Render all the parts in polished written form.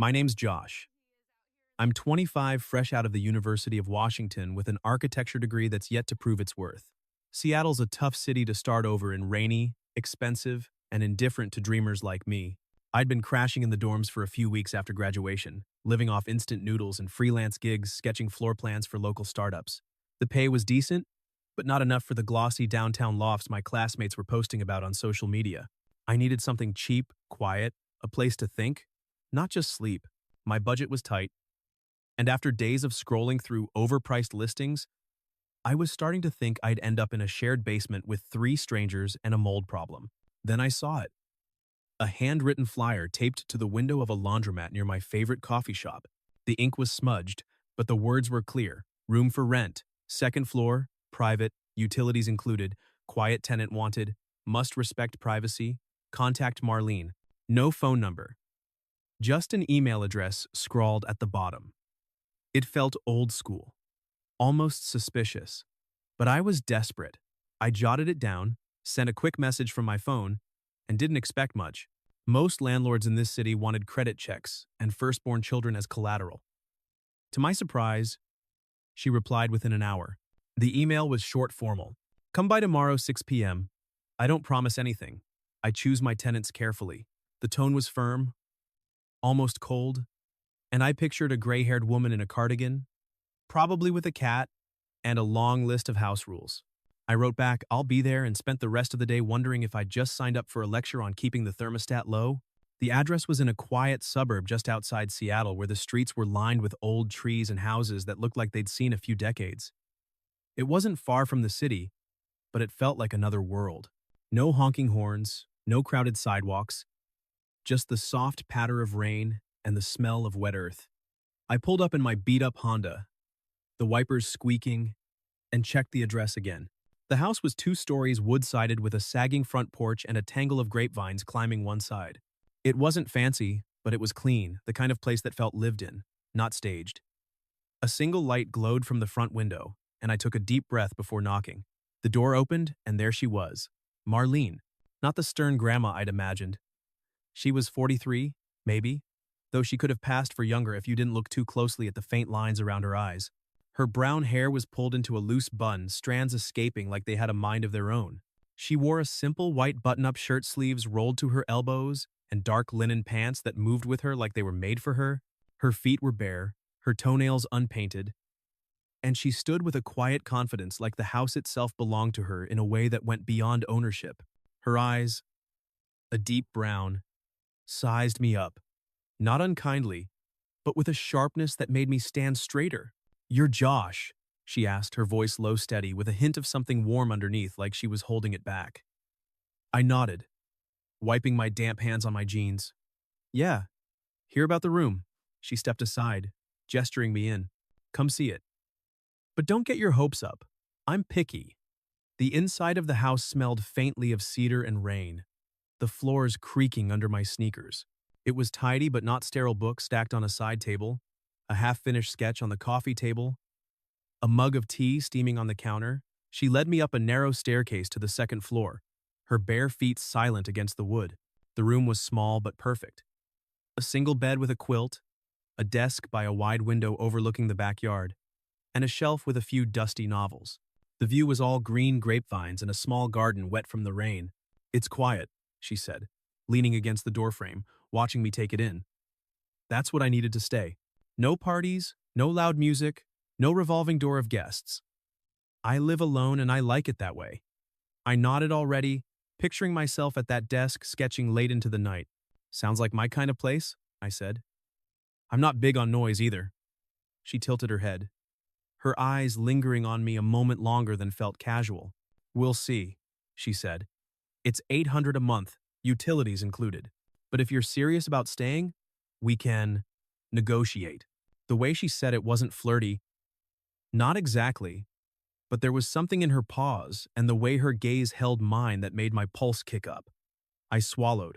My name's Josh. I'm 25, fresh out of the University of Washington with an architecture degree that's yet to prove its worth. Seattle's a tough city to start over in, rainy, expensive, and indifferent to dreamers like me. I'd been crashing in the dorms for a few weeks after graduation, living off instant noodles and freelance gigs, sketching floor plans for local startups. The pay was decent, but not enough for the glossy downtown lofts my classmates were posting about on social media. I needed something cheap, quiet, a place to think, not just sleep. My budget was tight, and after days of scrolling through overpriced listings, I was starting to think I'd end up in a shared basement with three strangers and a mold problem. Then I saw it. A handwritten flyer taped to the window of a laundromat near my favorite coffee shop. The ink was smudged, but the words were clear. Room for rent, second floor, private, utilities included, quiet tenant wanted, must respect privacy, contact Marlene. No phone number. Just an email address scrawled at the bottom. It felt old school, almost suspicious, but I was desperate. I jotted it down, sent a quick message from my phone, and didn't expect much. Most landlords in this city wanted credit checks and firstborn children as collateral. To my surprise, she replied within an hour. The email was short, formal. Come by tomorrow 6 p.m. I don't promise anything. I choose my tenants carefully. The tone was firm, almost cold, and I pictured a gray-haired woman in a cardigan, probably with a cat, and a long list of house rules. I wrote back, I'll be there, and spent the rest of the day wondering if I'd just signed up for a lecture on keeping the thermostat low. The address was in a quiet suburb just outside Seattle where the streets were lined with old trees and houses that looked like they'd seen a few decades. It wasn't far from the city, but it felt like another world. No honking horns, no crowded sidewalks, just the soft patter of rain and the smell of wet earth. I pulled up in my beat-up Honda, the wipers squeaking, and checked the address again. The house was 2 stories wood-sided with a sagging front porch and a tangle of grapevines climbing one side. It wasn't fancy, but it was clean, the kind of place that felt lived in, not staged. A single light glowed from the front window, and I took a deep breath before knocking. The door opened, and there she was. Marlene, not the stern grandma I'd imagined. She was 43, maybe, though she could have passed for younger if you didn't look too closely at the faint lines around her eyes. Her brown hair was pulled into a loose bun, strands escaping like they had a mind of their own. She wore a simple white button-up shirt, sleeves rolled to her elbows, and dark linen pants that moved with her like they were made for her. Her feet were bare, her toenails unpainted, and she stood with a quiet confidence like the house itself belonged to her in a way that went beyond ownership. Her eyes, a deep brown, sized me up, not unkindly, but with a sharpness that made me stand straighter. You're Josh, she asked, her voice low, steady, with a hint of something warm underneath like she was holding it back. I nodded, wiping my damp hands on my jeans. Yeah, hear about the room. She stepped aside, gesturing me in. Come see it. But don't get your hopes up. I'm picky. The inside of the house smelled faintly of cedar and rain, the floors creaking under my sneakers. It was tidy but not sterile, books stacked on a side table, a half-finished sketch on the coffee table, a mug of tea steaming on the counter. She led me up a narrow staircase to the second floor, her bare feet silent against the wood. The room was small but perfect. A single bed with a quilt, a desk by a wide window overlooking the backyard, and a shelf with a few dusty novels. The view was all green grapevines and a small garden wet from the rain. It's quiet, she said, leaning against the doorframe, watching me take it in. That's what I needed to stay. No parties, no loud music, no revolving door of guests. I live alone and I like it that way. I nodded already, picturing myself at that desk sketching late into the night. Sounds like my kind of place, I said. I'm not big on noise either. She tilted her head, her eyes lingering on me a moment longer than felt casual. We'll see, she said. It's $800 a month, utilities included. But if you're serious about staying, we can negotiate. The way she said it wasn't flirty. Not exactly, but there was something in her pause and the way her gaze held mine that made my pulse kick up. I swallowed,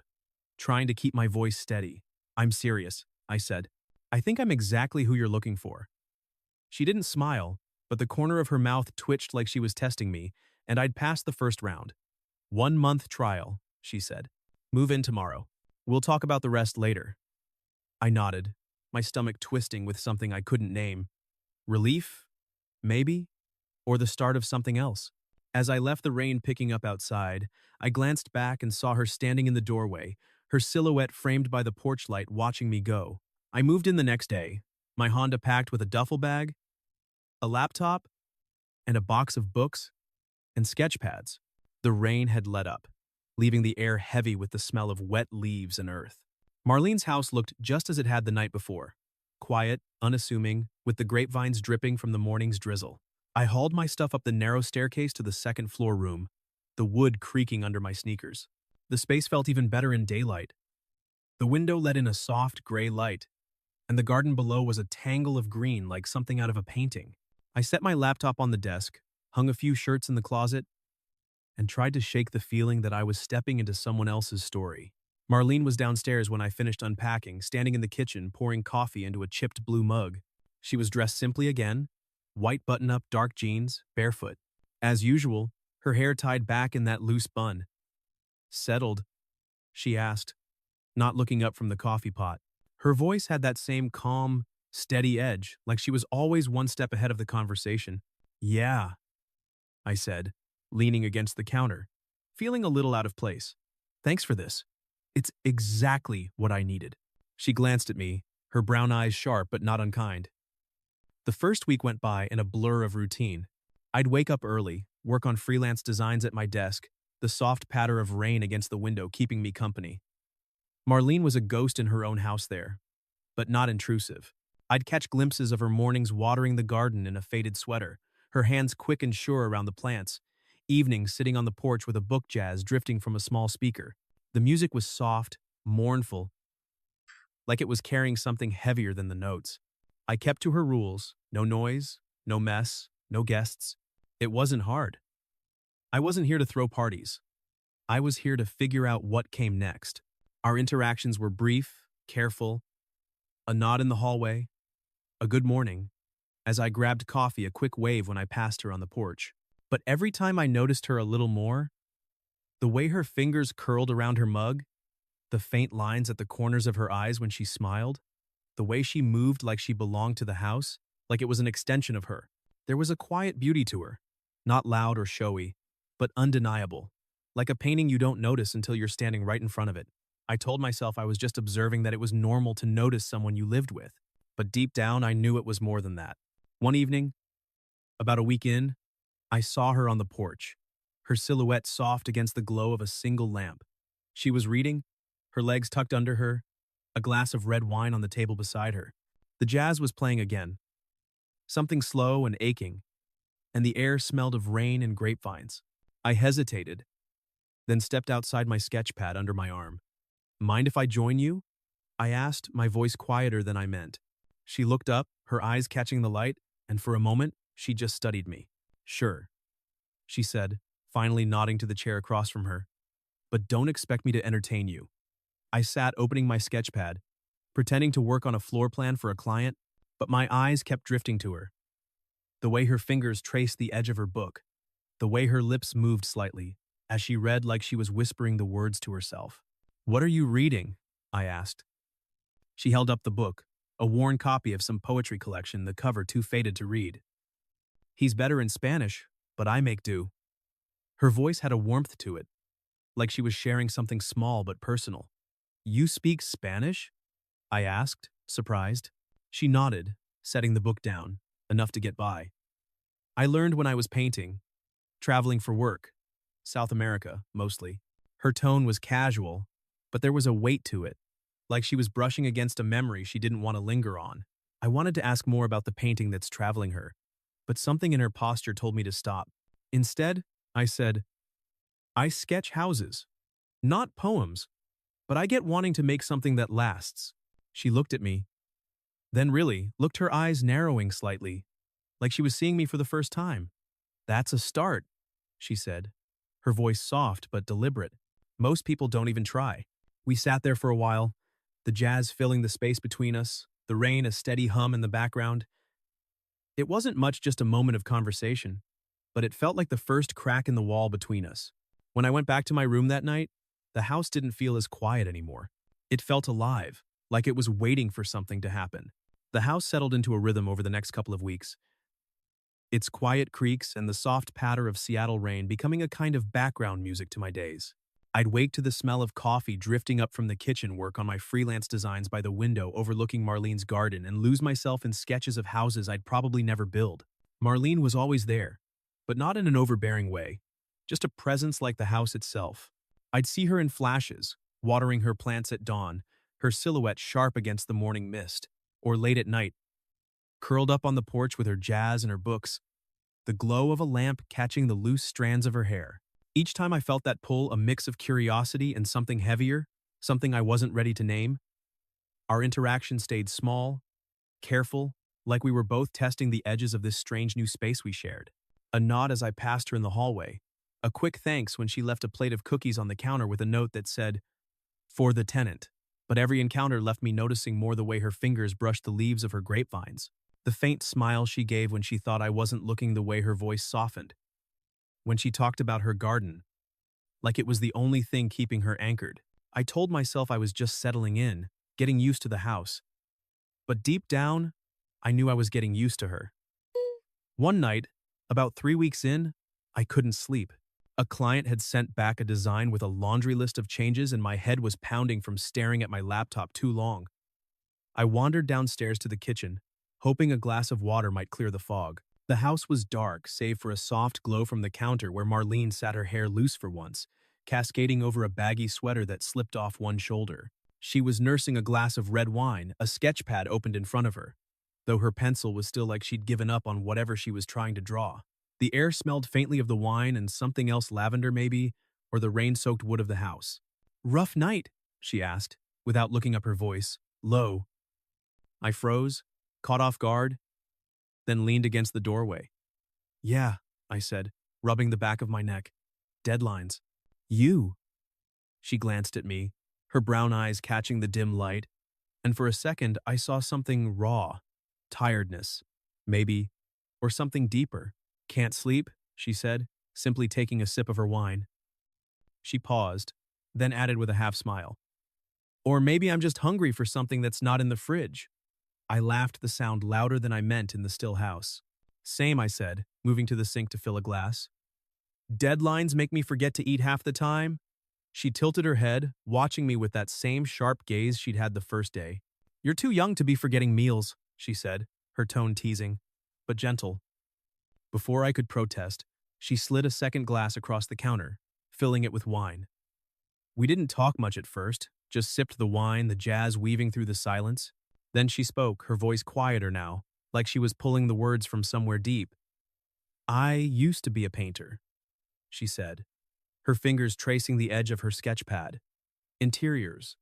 trying to keep my voice steady. I'm serious, I said. I think I'm exactly who you're looking for. She didn't smile, but the corner of her mouth twitched like she was testing me, and I'd passed the first round. 1 month trial, she said. Move in tomorrow. We'll talk about the rest later. I nodded, my stomach twisting with something I couldn't name. Relief? Maybe? Or the start of something else? As I left the rain picking up outside, I glanced back and saw her standing in the doorway, her silhouette framed by the porch light watching me go. I moved in the next day, my Honda packed with a duffel bag, a laptop, and a box of books and sketch pads. The rain had let up, leaving the air heavy with the smell of wet leaves and earth. Marlene's house looked just as it had the night before, quiet, unassuming, with the grapevines dripping from the morning's drizzle. I hauled my stuff up the narrow staircase to the second-floor room, the wood creaking under my sneakers. The space felt even better in daylight. The window let in a soft, gray light, and the garden below was a tangle of green like something out of a painting. I set my laptop on the desk, hung a few shirts in the closet, and tried to shake the feeling that I was stepping into someone else's story. Marlene was downstairs when I finished unpacking, standing in the kitchen pouring coffee into a chipped blue mug. She was dressed simply again, white button-up, dark jeans, barefoot. As usual, her hair tied back in that loose bun. "Settled?" she asked, not looking up from the coffee pot. Her voice had that same calm, steady edge, like she was always one step ahead of the conversation. "Yeah," I said, leaning against the counter, feeling a little out of place. "Thanks for this. It's exactly what I needed." She glanced at me, her brown eyes sharp but not unkind. The first week went by in a blur of routine. I'd wake up early, work on freelance designs at my desk, the soft patter of rain against the window keeping me company. Marlene was a ghost in her own house there, but not intrusive. I'd catch glimpses of her mornings watering the garden in a faded sweater, her hands quick and sure around the plants, evenings sitting on the porch with a book jazz drifting from a small speaker. The music was soft, mournful, like it was carrying something heavier than the notes. I kept to her rules: no noise, no mess, no guests. It wasn't hard. I wasn't here to throw parties. I was here to figure out what came next. Our interactions were brief, careful, a nod in the hallway, a good morning. As I grabbed coffee, a quick wave when I passed her on the porch. But every time I noticed her a little more, the way her fingers curled around her mug, the faint lines at the corners of her eyes when she smiled, the way she moved like she belonged to the house, like it was an extension of her. There was a quiet beauty to her, not loud or showy, but undeniable, like a painting you don't notice until you're standing right in front of it. I told myself I was just observing that it was normal to notice someone you lived with, but deep down I knew it was more than that. One evening, about a week in, I saw her on the porch, her silhouette soft against the glow of a single lamp. She was reading, her legs tucked under her, a glass of red wine on the table beside her. The jazz was playing again, something slow and aching, and the air smelled of rain and grapevines. I hesitated, then stepped outside my sketch pad under my arm. "Mind if I join you?" I asked, my voice quieter than I meant. She looked up, her eyes catching the light, and for a moment, she just studied me. "Sure," she said, finally nodding to the chair across from her. "But don't expect me to entertain you." I sat opening my sketch pad, pretending to work on a floor plan for a client, but my eyes kept drifting to her. The way her fingers traced the edge of her book, the way her lips moved slightly, as she read like she was whispering the words to herself. "What are you reading?" I asked. She held up the book, a worn copy of some poetry collection, the cover too faded to read. "He's better in Spanish, but I make do." Her voice had a warmth to it, like she was sharing something small but personal. "You speak Spanish?" I asked, surprised. She nodded, setting the book down, enough to get by. "I learned when I was painting, traveling for work, South America, mostly." Her tone was casual, but there was a weight to it, like she was brushing against a memory she didn't want to linger on. I wanted to ask more about the painting that's traveling her, but something in her posture told me to stop. Instead, I said, "I sketch houses, not poems, but I get wanting to make something that lasts." She looked at me, then really looked, her eyes narrowing slightly, like she was seeing me for the first time. "That's a start," she said, her voice soft but deliberate. "Most people don't even try." We sat there for a while, the jazz filling the space between us, the rain a steady hum in the background. It wasn't much, just a moment of conversation, but it felt like the first crack in the wall between us. When I went back to my room that night, the house didn't feel as quiet anymore. It felt alive, like it was waiting for something to happen. The house settled into a rhythm over the next couple of weeks, its quiet creaks and the soft patter of Seattle rain becoming a kind of background music to my days. I'd wake to the smell of coffee drifting up from the kitchen, work on my freelance designs by the window overlooking Marlene's garden, and lose myself in sketches of houses I'd probably never build. Marlene was always there, but not in an overbearing way, just a presence like the house itself. I'd see her in flashes, watering her plants at dawn, her silhouette sharp against the morning mist, or late at night, curled up on the porch with her jazz and her books, the glow of a lamp catching the loose strands of her hair. Each time I felt that pull, a mix of curiosity and something heavier, something I wasn't ready to name. Our interaction stayed small, careful, like we were both testing the edges of this strange new space we shared. A nod as I passed her in the hallway, a quick thanks when she left a plate of cookies on the counter with a note that said, "For the tenant." But every encounter left me noticing more the way her fingers brushed the leaves of her grapevines, the faint smile she gave when she thought I wasn't looking, the way her voice softened when she talked about her garden, like it was the only thing keeping her anchored. I told myself I was just settling in, getting used to the house. But deep down, I knew I was getting used to her. One night, about 3 weeks in, I couldn't sleep. A client had sent back a design with a laundry list of changes, and my head was pounding from staring at my laptop too long. I wandered downstairs to the kitchen, hoping a glass of water might clear the fog. The house was dark, save for a soft glow from the counter where Marlene sat, her hair loose for once, cascading over a baggy sweater that slipped off one shoulder. She was nursing a glass of red wine, a sketch pad opened in front of her, though her pencil was still like she'd given up on whatever she was trying to draw. The air smelled faintly of the wine and something else, lavender maybe, or the rain-soaked wood of the house. "Rough night?" she asked, without looking up, her voice low. I froze, caught off guard, then leaned against the doorway. "Yeah," I said, rubbing the back of my neck. "Deadlines." "You?" She glanced at me, her brown eyes catching the dim light, and for a second I saw something raw. Tiredness, maybe, or something deeper. "Can't sleep?" she said, simply taking a sip of her wine. She paused, then added with a half smile, "Or maybe I'm just hungry for something that's not in the fridge." I laughed, the sound louder than I meant in the still house. "Same," I said, moving to the sink to fill a glass. "Deadlines make me forget to eat half the time?" She tilted her head, watching me with that same sharp gaze she'd had the first day. "You're too young to be forgetting meals," she said, her tone teasing, but gentle. Before I could protest, she slid a second glass across the counter, filling it with wine. We didn't talk much at first, just sipped the wine, the jazz weaving through the silence. Then she spoke, her voice quieter now, like she was pulling the words from somewhere deep. "I used to be a painter," she said, her fingers tracing the edge of her sketch pad. "Interiors,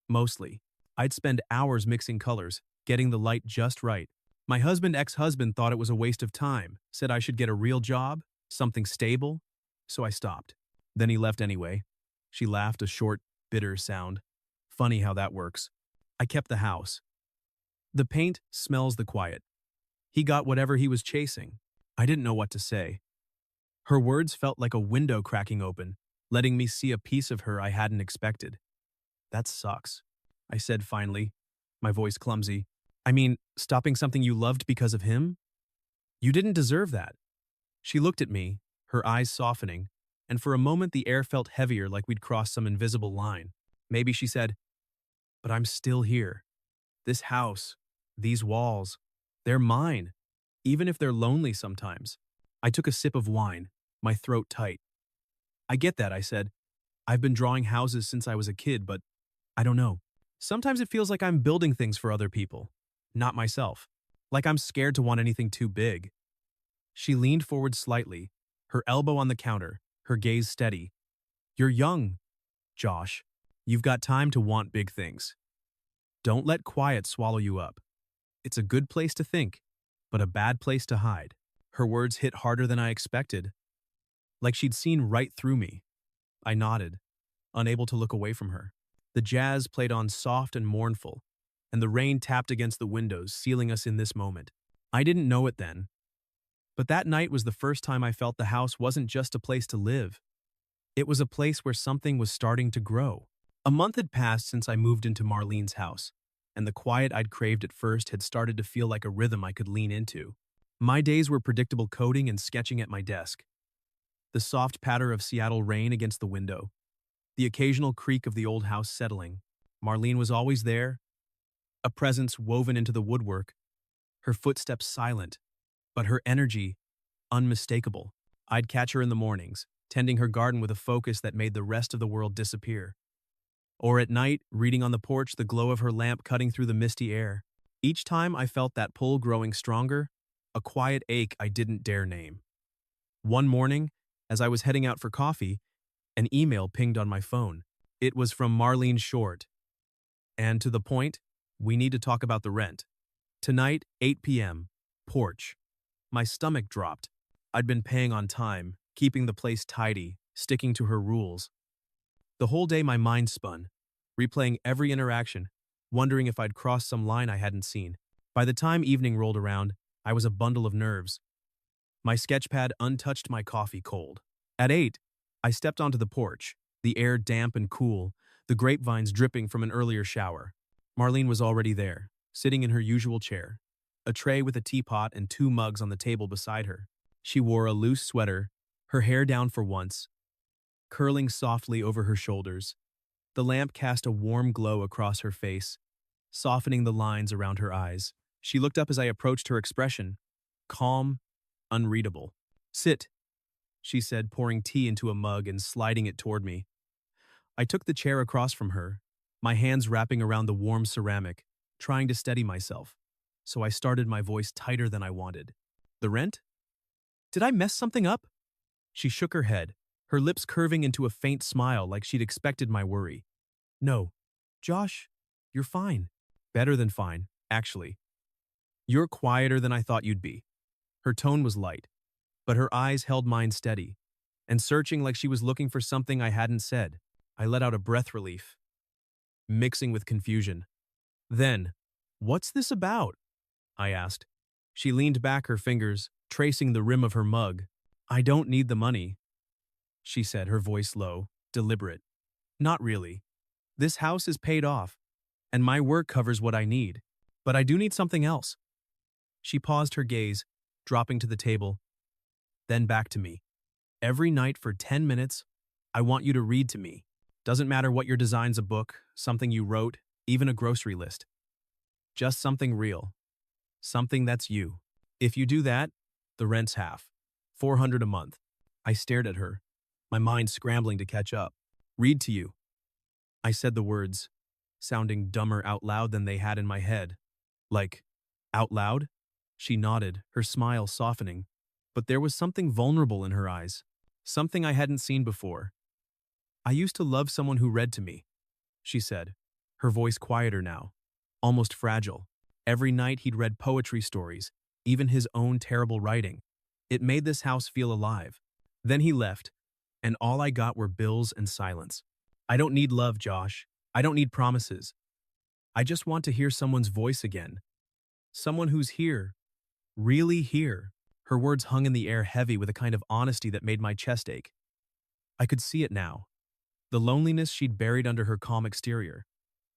mostly. I'd spend hours mixing colors, getting the light just right. My ex-husband thought it was a waste of time, said I should get a real job, something stable, so I stopped. Then he left anyway." She laughed, a short, bitter sound. "Funny how that works. I kept the house. The paint smells, the quiet. He got whatever he was chasing." I didn't know what to say. Her words felt like a window cracking open, letting me see a piece of her I hadn't expected. "That sucks," I said finally, my voice clumsy. "I mean, stopping something you loved because of him? You didn't deserve that." She looked at me, her eyes softening, and for a moment the air felt heavier, like we'd crossed some invisible line. Maybe she said, "But I'm still here. This house, these walls, they're mine, even if they're lonely sometimes." I took a sip of wine, my throat tight. "I get that," I said. "I've been drawing houses since I was a kid, but I don't know. Sometimes it feels like I'm building things for other people, not myself. Like I'm scared to want anything too big." She leaned forward slightly, her elbow on the counter, her gaze steady. "You're young, Josh. You've got time to want big things. Don't let quiet swallow you up. It's a good place to think, but a bad place to hide." Her words hit harder than I expected, like she'd seen right through me. I nodded, unable to look away from her. The jazz played on soft and mournful, and the rain tapped against the windows, sealing us in this moment. I didn't know it then, but that night was the first time I felt the house wasn't just a place to live. It was a place where something was starting to grow. A month had passed since I moved into Marlene's house. and the quiet I'd craved at first had started to feel like a rhythm I could lean into. My days were predictable coding and sketching at my desk, the soft patter of Seattle rain against the window, the occasional creak of the old house settling. Marlene was always there, a presence woven into the woodwork, her footsteps silent, but her energy unmistakable. I'd catch her in the mornings, tending her garden with a focus that made the rest of the world disappear. Or at night, reading on the porch, the glow of her lamp cutting through the misty air. Each time I felt that pull growing stronger, a quiet ache I didn't dare name. One morning, as I was heading out for coffee, an email pinged on my phone. It was from Marlene Short. And to the point, we need to talk about the rent. Tonight, 8 p.m., porch. My stomach dropped. I'd been paying on time, keeping the place tidy, sticking to her rules. The whole day my mind spun, replaying every interaction, wondering if I'd crossed some line I hadn't seen. By the time evening rolled around, I was a bundle of nerves. My sketchpad untouched, my coffee cold. At 8, I stepped onto the porch, the air damp and cool, the grapevines dripping from an earlier shower. Marlene was already there, sitting in her usual chair, a tray with a teapot and 2 mugs on the table beside her. She wore a loose sweater, her hair down for once, curling softly over her shoulders. The lamp cast a warm glow across her face, softening the lines around her eyes. She looked up as I approached, her expression calm, unreadable. "Sit," she said, pouring tea into a mug and sliding it toward me. I took the chair across from her, my hands wrapping around the warm ceramic, trying to steady myself. So I started, my voice tighter than I wanted. "The rent? Did I mess something up?" She shook her head, her lips curving into a faint smile like she'd expected my worry. "No, Josh, you're fine. Better than fine, actually. You're quieter than I thought you'd be." Her tone was light, but her eyes held mine steady, and searching like she was looking for something I hadn't said. I let out a breath, relief, mixing with confusion. Then, "What's this about?" I asked. She leaned back, her fingers tracing the rim of her mug. "I don't need the money," she said, her voice low, deliberate. "Not really. This house is paid off, and my work covers what I need. But I do need something else." She paused, her gaze dropping to the table, then back to me. "Every night for 10 minutes, I want you to read to me. Doesn't matter what your design's, a book, something you wrote, even a grocery list. Just something real. Something that's you. If you do that, the rent's half. $400 a month." I stared at her, my mind scrambling to catch up. "Read to you." I said the words, sounding dumber out loud than they had in my head. "Like, out loud?" She nodded, her smile softening, but there was something vulnerable in her eyes, something I hadn't seen before. "I used to love someone who read to me," she said, her voice quieter now, almost fragile. "Every night he'd read poetry stories, even his own terrible writing. It made this house feel alive. Then he left, and all I got were bills and silence. I don't need love, Josh. I don't need promises. I just want to hear someone's voice again. Someone who's here. Really here." Her words hung in the air, heavy with a kind of honesty that made my chest ache. I could see it now. The loneliness she'd buried under her calm exterior.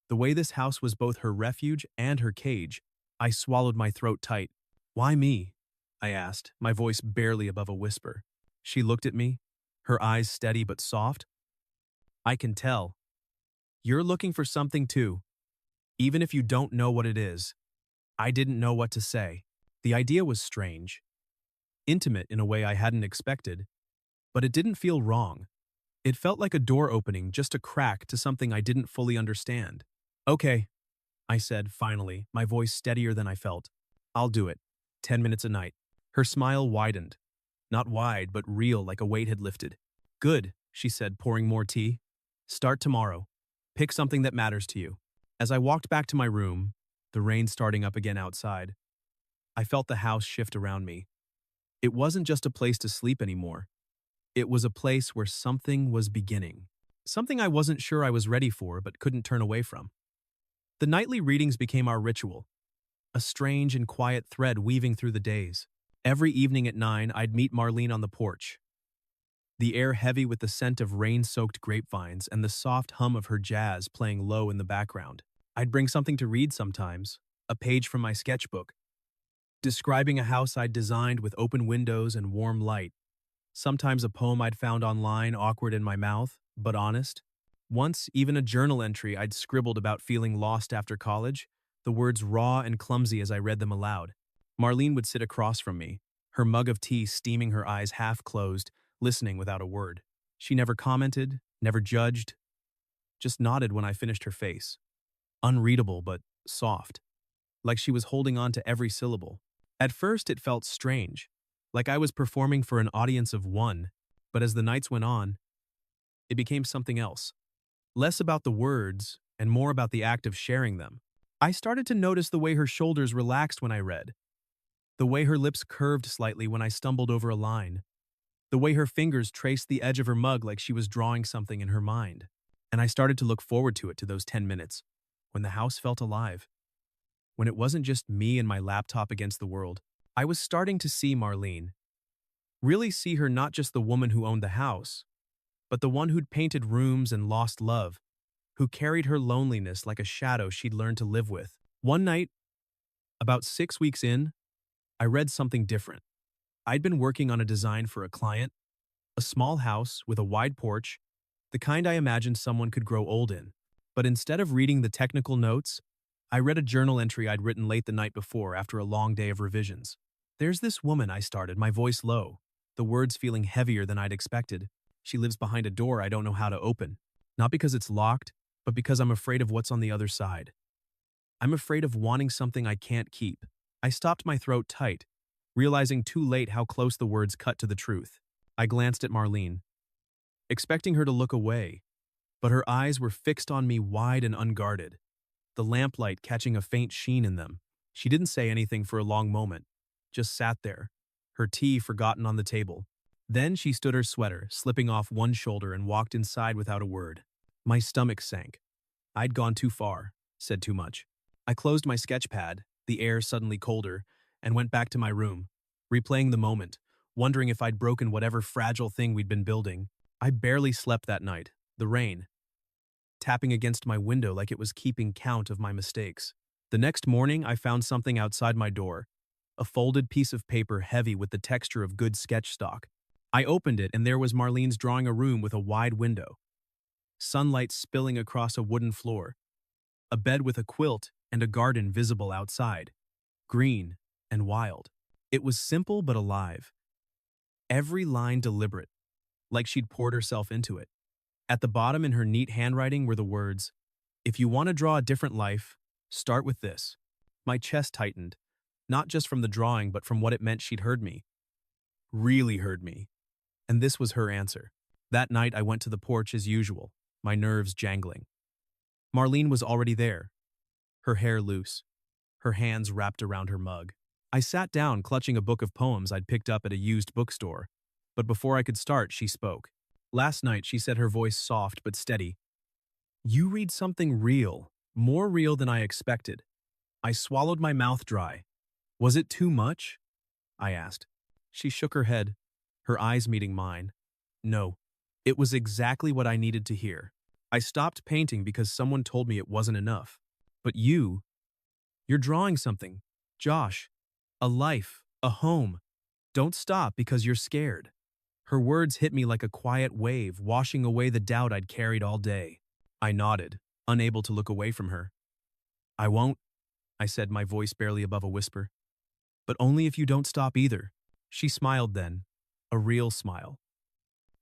The way this house was both her refuge and her cage. I swallowed, my throat tight. "Why me?" I asked, my voice barely above a whisper. She looked at me, her eyes steady but soft. "I can tell. You're looking for something too, even if you don't know what it is." I didn't know what to say. The idea was strange, intimate in a way I hadn't expected, but it didn't feel wrong. It felt like a door opening, just a crack to something I didn't fully understand. "Okay," I said finally, my voice steadier than I felt. "I'll do it. 10 minutes a night." Her smile widened. Not wide, but real, like a weight had lifted. "Good," she said, pouring more tea. "Start tomorrow. Pick something that matters to you." As I walked back to my room, the rain starting up again outside, I felt the house shift around me. It wasn't just a place to sleep anymore. It was a place where something was beginning. Something I wasn't sure I was ready for, but couldn't turn away from. The nightly readings became our ritual, a strange and quiet thread weaving through the days. Every evening at 9, I'd meet Marlene on the porch, the air heavy with the scent of rain-soaked grapevines and the soft hum of her jazz playing low in the background. I'd bring something to read sometimes, a page from my sketchbook, describing a house I'd designed with open windows and warm light. Sometimes a poem I'd found online, awkward in my mouth, but honest. Once, even a journal entry I'd scribbled about feeling lost after college, the words raw and clumsy as I read them aloud. Marlene would sit across from me, her mug of tea steaming, her eyes half closed, listening without a word. She never commented, never judged, just nodded when I finished her face. Unreadable but soft, like she was holding on to every syllable. At first it felt strange, like I was performing for an audience of one, but as the nights went on, it became something else. Less about the words and more about the act of sharing them. I started to notice the way her shoulders relaxed when I read, the way her lips curved slightly when I stumbled over a line, the way her fingers traced the edge of her mug like she was drawing something in her mind. And I started to look forward to those 10 minutes, when the house felt alive, when it wasn't just me and my laptop against the world. I was starting to see Marlene, really see her, not just the woman who owned the house, but the one who'd painted rooms and lost love, who carried her loneliness like a shadow she'd learned to live with. One night, about 6 weeks in, I read something different. I'd been working on a design for a client, a small house with a wide porch, the kind I imagined someone could grow old in. But instead of reading the technical notes, I read a journal entry I'd written late the night before after a long day of revisions. "There's this woman," I started, my voice low, the words feeling heavier than I'd expected. "She lives behind a door I don't know how to open. Not because it's locked, but because I'm afraid of what's on the other side. I'm afraid of wanting something I can't keep." I stopped, my throat tight, realizing too late how close the words cut to the truth. I glanced at Marlene, expecting her to look away, but her eyes were fixed on me, wide and unguarded, the lamplight catching a faint sheen in them. She didn't say anything for a long moment, just sat there, her tea forgotten on the table. Then she stood, her sweater slipping off one shoulder, and walked inside without a word. My stomach sank. I'd gone too far, said too much. I closed my sketch pad, the air suddenly colder, and went back to my room, replaying the moment, wondering if I'd broken whatever fragile thing we'd been building. I barely slept that night, the rain tapping against my window like it was keeping count of my mistakes. The next morning, I found something outside my door, a folded piece of paper heavy with the texture of good sketch stock. I opened it, and there was Marlene's drawing a room with a wide window, sunlight spilling across a wooden floor, a bed with a quilt, and a garden visible outside, green and wild. It was simple but alive, every line deliberate, like she'd poured herself into it. At the bottom, in her neat handwriting, were the words, "If you want to draw a different life, start with this." My chest tightened, not just from the drawing but from what it meant. She'd heard me, really heard me. And this was her answer. That night I went to the porch as usual, my nerves jangling. Marlene was already there, her hair loose, her hands wrapped around her mug. I sat down, clutching a book of poems I'd picked up at a used bookstore, but before I could start, she spoke. "Last night," she said, her voice soft but steady, "you read something real, more real than I expected." I swallowed, my mouth dry. "Was it too much?" I asked. She shook her head, her eyes meeting mine. "No, it was exactly what I needed to hear. I stopped painting because someone told me it wasn't enough. But you're drawing something, Josh. A life, a home. Don't stop because you're scared." Her words hit me like a quiet wave, washing away the doubt I'd carried all day. I nodded, unable to look away from her. "I won't," I said, my voice barely above a whisper. "But only if you don't stop either." She smiled then, a real smile.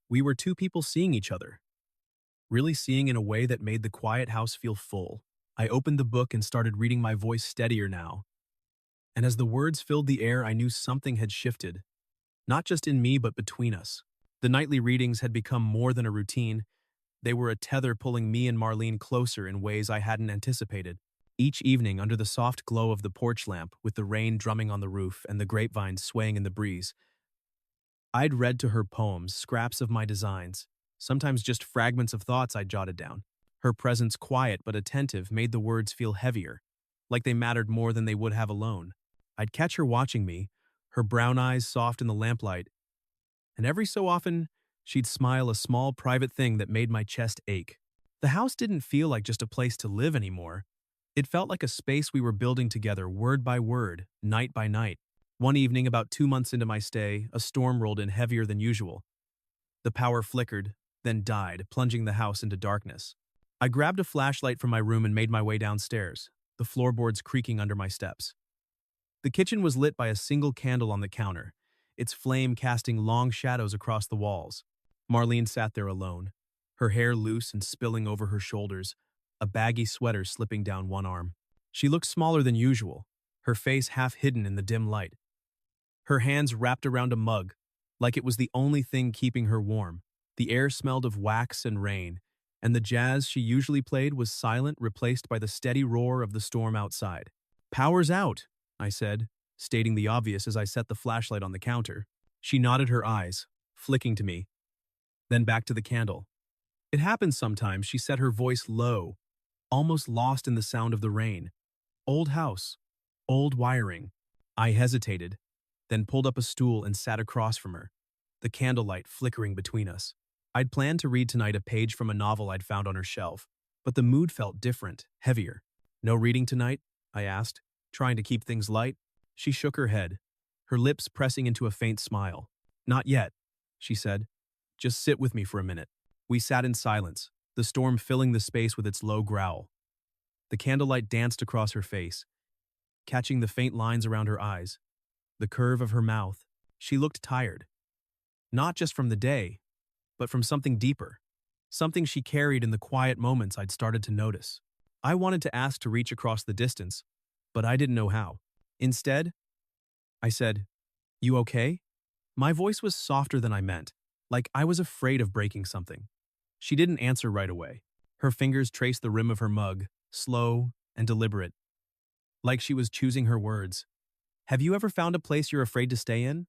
We were two people seeing each other, really seeing in a way that made the quiet house feel full. I opened the book and started reading, my voice steadier now. And as the words filled the air, I knew something had shifted. Not just in me, but between us. The nightly readings had become more than a routine. They were a tether pulling me and Marlene closer in ways I hadn't anticipated. Each evening, under the soft glow of the porch lamp, with the rain drumming on the roof and the grapevines swaying in the breeze, I'd read to her poems, scraps of my designs, sometimes just fragments of thoughts I'd jotted down. Her presence, quiet but attentive, made the words feel heavier, like they mattered more than they would have alone. I'd catch her watching me, her brown eyes soft in the lamplight, and every so often, she'd smile, a small private thing that made my chest ache. The house didn't feel like just a place to live anymore. It felt like a space we were building together word by word, night by night. One evening, about 2 months into my stay, a storm rolled in heavier than usual. The power flickered, then died, plunging the house into darkness. I grabbed a flashlight from my room and made my way downstairs, the floorboards creaking under my steps. The kitchen was lit by a single candle on the counter, its flame casting long shadows across the walls. Marlene sat there alone, her hair loose and spilling over her shoulders, a baggy sweater slipping down one arm. She looked smaller than usual, her face half hidden in the dim light. Her hands wrapped around a mug, like it was the only thing keeping her warm. The air smelled of wax and rain, and the jazz she usually played was silent, replaced by the steady roar of the storm outside. "Power's out," I said, stating the obvious as I set the flashlight on the counter. She nodded her eyes, flicking to me, then back to the candle. "It happens sometimes," she said, her voice low, almost lost in the sound of the rain. "Old house, old wiring." I hesitated, then pulled up a stool and sat across from her, the candlelight flickering between us. I'd planned to read tonight a page from a novel I'd found on her shelf, but the mood felt different, heavier. "No reading tonight?" I asked, trying to keep things light. She shook her head, her lips pressing into a faint smile. "Not yet," she said. "Just sit with me for a minute." We sat in silence, the storm filling the space with its low growl. The candlelight danced across her face, catching the faint lines around her eyes, the curve of her mouth. She looked tired. Not just from the day, but from something deeper. Something she carried in the quiet moments I'd started to notice. I wanted to ask to reach across the distance, but I didn't know how. Instead, I said, "You okay?" My voice was softer than I meant, like I was afraid of breaking something. She didn't answer right away. Her fingers traced the rim of her mug, slow and deliberate, like she was choosing her words. "Have you ever found a place you're afraid to stay in?"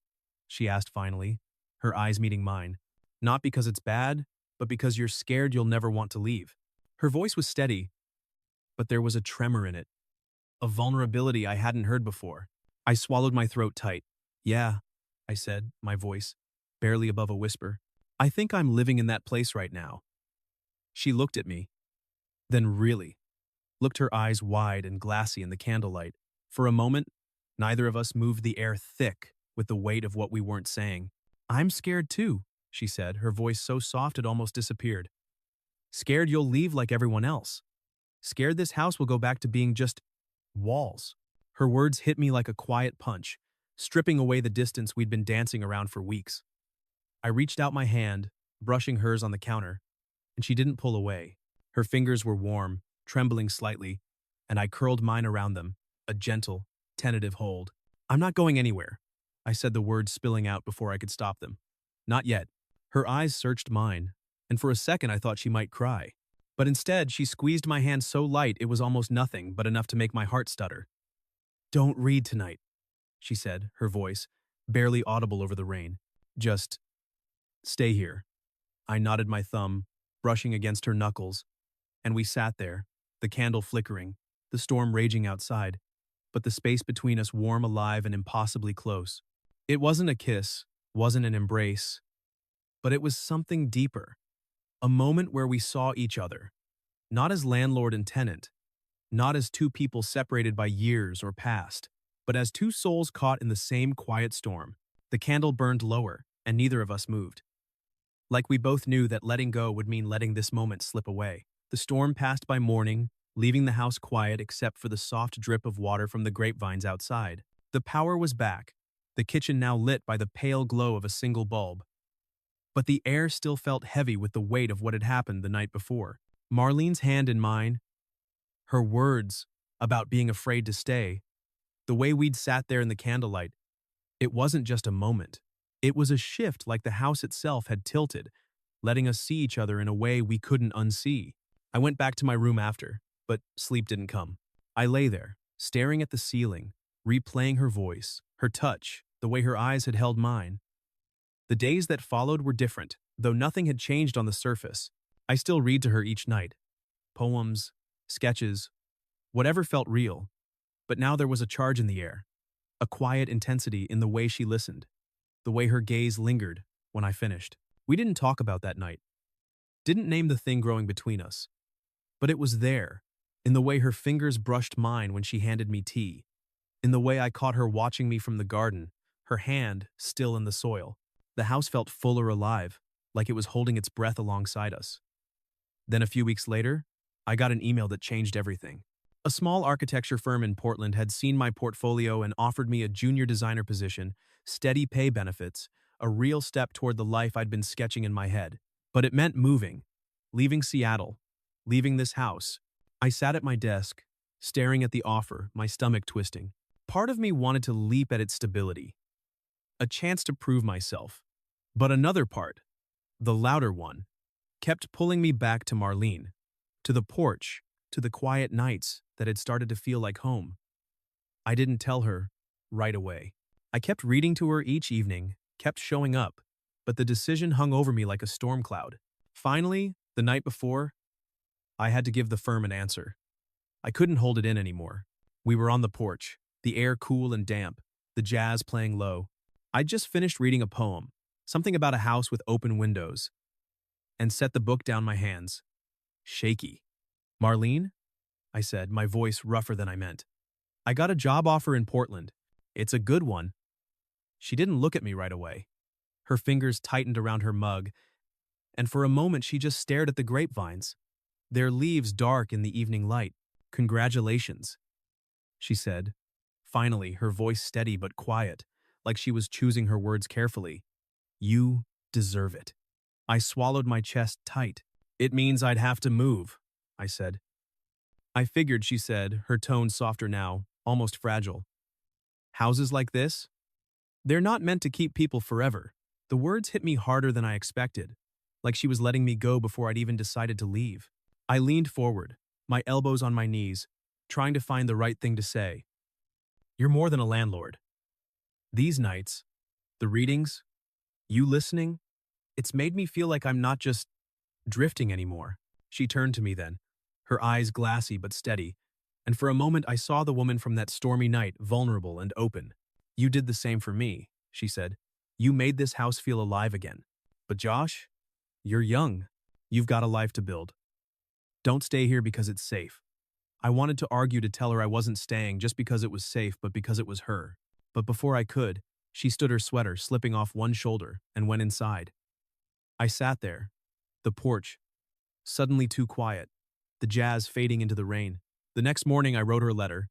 she asked finally, her eyes meeting mine. "Not because it's bad, but because you're scared you'll never want to leave." Her voice was steady, but there was a tremor in it, a vulnerability I hadn't heard before. I swallowed my throat tight. "Yeah," I said, my voice barely above a whisper. "I think I'm living in that place right now." She looked at me, then really looked, her eyes wide and glassy in the candlelight. For a moment, neither of us moved, the air thick with the weight of what we weren't saying. "I'm scared too," she said, her voice so soft it almost disappeared. "Scared you'll leave like everyone else. Scared this house will go back to being just walls." Her words hit me like a quiet punch, stripping away the distance we'd been dancing around for weeks. I reached out my hand, brushing hers on the counter, and she didn't pull away. Her fingers were warm, trembling slightly, and I curled mine around them, a gentle, tentative hold. "I'm not going anywhere," I said, the words spilling out before I could stop them. "Not yet." Her eyes searched mine, and for a second I thought she might cry. But instead, she squeezed my hand so light it was almost nothing but enough to make my heart stutter. "Don't read tonight," she said, her voice barely audible over the rain. "Just stay here." I nodded my thumb, brushing against her knuckles, and we sat there, the candle flickering, the storm raging outside, but the space between us warm, alive, and impossibly close. It wasn't a kiss, wasn't an embrace, but it was something deeper. A moment where we saw each other, not as landlord and tenant, not as two people separated by years or past, but as two souls caught in the same quiet storm. The candle burned lower, and neither of us moved. Like we both knew that letting go would mean letting this moment slip away. The storm passed by morning, leaving the house quiet except for the soft drip of water from the grapevines outside. The power was back, the kitchen now lit by the pale glow of a single bulb. But the air still felt heavy with the weight of what had happened the night before. Marlene's hand in mine, her words about being afraid to stay, the way we'd sat there in the candlelight, it wasn't just a moment. It was a shift, like the house itself had tilted, letting us see each other in a way we couldn't unsee. I went back to my room after, but sleep didn't come. I lay there, staring at the ceiling, replaying her voice, her touch, the way her eyes had held mine. The days that followed were different, though nothing had changed on the surface. I still read to her each night. Poems, sketches, whatever felt real. But now there was a charge in the air, a quiet intensity in the way she listened, the way her gaze lingered when I finished. We didn't talk about that night, didn't name the thing growing between us, but it was there, in the way her fingers brushed mine when she handed me tea, in the way I caught her watching me from the garden, her hand still in the soil. The house felt fuller alive, like it was holding its breath alongside us. Then a few weeks later, I got an email that changed everything. A small architecture firm in Portland had seen my portfolio and offered me a junior designer position, steady pay benefits, a real step toward the life I'd been sketching in my head. But it meant moving, leaving Seattle, leaving this house. I sat at my desk, staring at the offer, my stomach twisting. Part of me wanted to leap at its stability, a chance to prove myself. But another part, the louder one, kept pulling me back to Marlene, to the porch, to the quiet nights that had started to feel like home. I didn't tell her right away. I kept reading to her each evening, kept showing up, but the decision hung over me like a storm cloud. Finally, the night before, I had to give the firm an answer. I couldn't hold it in anymore. We were on the porch, the air cool and damp, the jazz playing low. I'd just finished reading a poem, something about a house with open windows, and set the book down my hands, shaky. "Marlene?" I said, my voice rougher than I meant. "I got a job offer in Portland. It's a good one." She didn't look at me right away. Her fingers tightened around her mug, and for a moment she just stared at the grapevines, their leaves dark in the evening light. "Congratulations," she said. Finally, her voice steady but quiet, like she was choosing her words carefully. "You deserve it." I swallowed my chest tight. "It means I'd have to move," I said. "I figured," she said, her tone softer now, almost fragile. "Houses like this? They're not meant to keep people forever." The words hit me harder than I expected, like she was letting me go before I'd even decided to leave. I leaned forward, my elbows on my knees, trying to find the right thing to say. "You're more than a landlord. These nights, the readings, you listening, it's made me feel like I'm not just drifting anymore." She turned to me then, her eyes glassy but steady, and for a moment I saw the woman from that stormy night, vulnerable and open. "You did the same for me," she said. "You made this house feel alive again. But Josh, you're young. You've got a life to build. Don't stay here because it's safe." I wanted to argue to tell her I wasn't staying just because it was safe, but because it was her. But before I could, she stood her sweater slipping off one shoulder and went inside. I sat there, the porch, suddenly too quiet, the jazz fading into the rain. The next morning I wrote her a letter,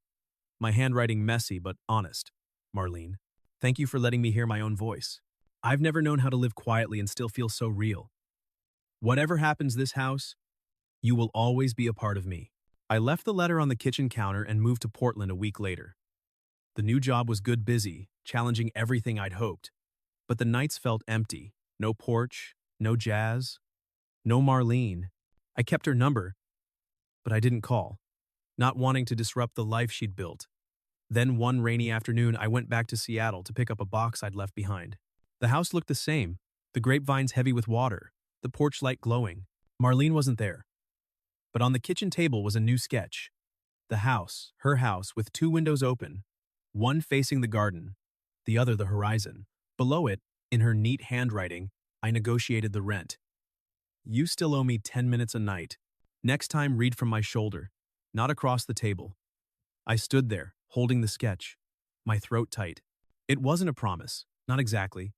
my handwriting messy but honest. "Marlene, thank you for letting me hear my own voice. I've never known how to live quietly and still feel so real. Whatever happens this house, you will always be a part of me." I left the letter on the kitchen counter and moved to Portland a week later. The new job was good busy, challenging everything I'd hoped. But the nights felt empty. No porch, no jazz, no Marlene. I kept her number, but I didn't call, not wanting to disrupt the life she'd built. Then one rainy afternoon, I went back to Seattle to pick up a box I'd left behind. The house looked the same, the grapevines heavy with water, the porch light glowing. Marlene wasn't there. But on the kitchen table was a new sketch. The house, her house, with two windows open, one facing the garden, the other the horizon. Below it, in her neat handwriting, I negotiated the rent. "You still owe me 10 minutes a night. Next time, read from my shoulder, not across the table." I stood there, holding the sketch, my throat tight. It wasn't a promise, not exactly.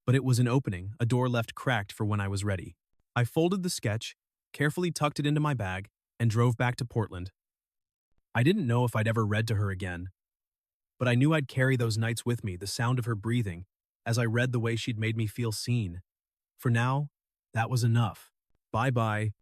But it was an opening, a door left cracked for when I was ready. I folded the sketch, carefully tucked it into my bag, and drove back to Portland. I didn't know if I'd ever read to her again, but I knew I'd carry those nights with me, the sound of her breathing, as I read the way she'd made me feel seen. For now, that was enough. Bye-bye,